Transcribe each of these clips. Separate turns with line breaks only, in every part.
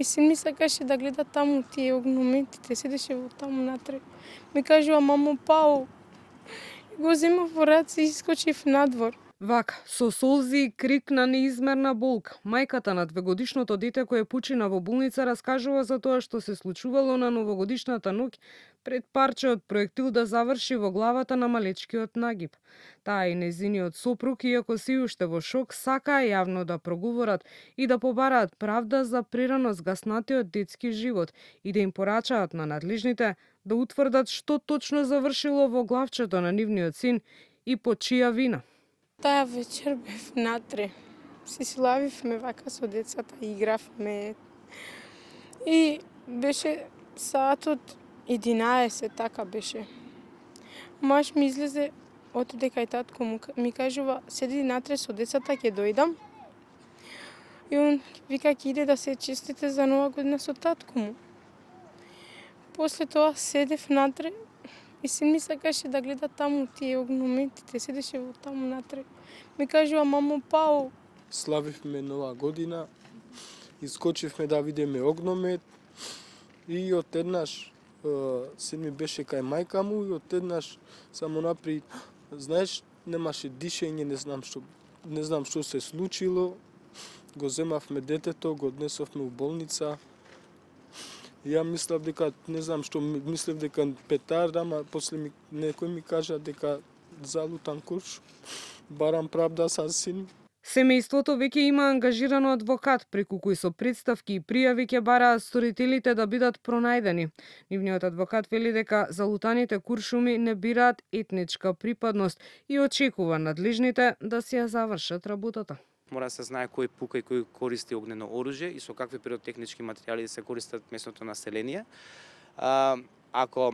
И син ми сакаше да гледа таму тие огнометите, седеше во таму натре. Ми кажува мамо пао. Го земав во раце и искочив надвор.
Вака, со солзи и крик на неизмерна болка, мајката на двегодишното дете кое почина во болница раскажува за тоа што се случувало на новогодишната ноќ пред парче од проектил да заврши во главата на малечкиот Нагиб. Таа и нејзиниот сопруг, иако се уште во шок, сакаа јавно да проговорат и да побараат правда за прерано згаснатиот детски живот и да им порачаат на надлежните да утврдат што точно завршило во главчето на нивниот син и по чија вина.
Таа вечер бев натре. Се славивме вака со децата, игравме. И беше саатот 11, така беше. Маш ми излезе, отиде кај татко му, ми кажува, седи натре со децата, ќе дојдам. И он вика, ќе иде да се честите за нова година со татко му. После тоа седев натре, и син ми сакаше да гледа таму тие огнометите, седеше во таму натре. Ми кажува мамо пао.
Славивме нова година, искочивме да видиме огномет и одеднаш син ми беше кај мајка му и одеднаш само напри, знаеш, немаше дишење, не знам што се случило. Го земавме детето, го однесовме у болница. Ја мислев дека, не знам што, мислев дека петард, ама после некој ми кажа дека залутан курш. Барам правда са син.
Семејството веќе има ангажирано адвокат преку кој со представки и пријави ќе бараат сторителите да бидат пронајдени. Нивниот адвокат вели дека залутаните куршуми не бираат етничка припадност и очекува надлежните да си ја завршат работата.
Мора да се знае кој пука и кој користи огнено оружје и со какви пиротехнички материјали се користат местното население. Ако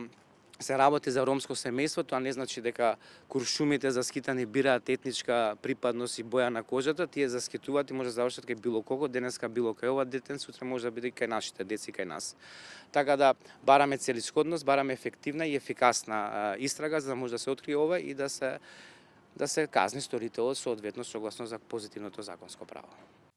се работи за ромско семејство, тоа не значи дека куршумите заскитани бираат етничка припадност и боја на кожата, тие заскитуваат и може да завршат кај било кого, денеска било кај ова дете, сутре може да биде кај нашите деци, кај нас. Така да бараме целисходност, бараме ефективна и ефикасна истрага за да може да се открие ова и да се казни сторителот соодветно согласно за позитивното законско право.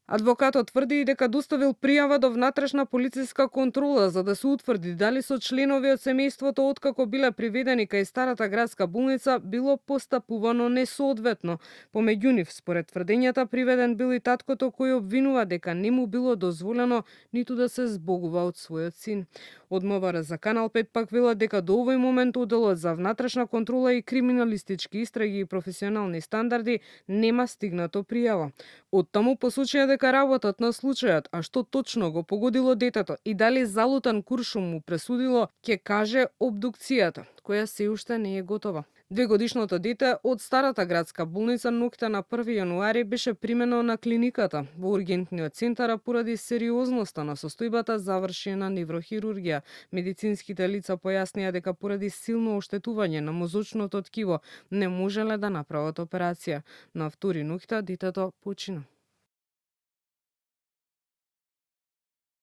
Адвокатот тврди и дека доставил пријава до внатрешна полициска контрола за да се утврди дали со членови од семејството откако биле приведени кај старата градска болница било постапувано несоодветно. Помеѓу нив, според тврдењата, приведен бил и таткото кој обвинува дека не му било дозволено ниту да се збогува од својот син. Од МВР за Канал 5 пак велат дека до овој момент Оделот за внатрешна контрола и криминалистички истраги и професионални стандарди нема стигнато пријава. Од таму по случај дека работат на случајот, а што точно го погодило детето и дали залутан куршум му пресудило, ќе каже обдукцијата, која се уште не е готова. Двегодишното дете од старата градска болница ноќта на 1 јануари беше примено на клиниката во ургентниот центар поради сериозноста на состојбата заврши на неврохирургија. Медицинските лица појаснија дека поради силно оштетување на мозочното ткиво не можеле да направат операција. На 2 ноќта детето почина.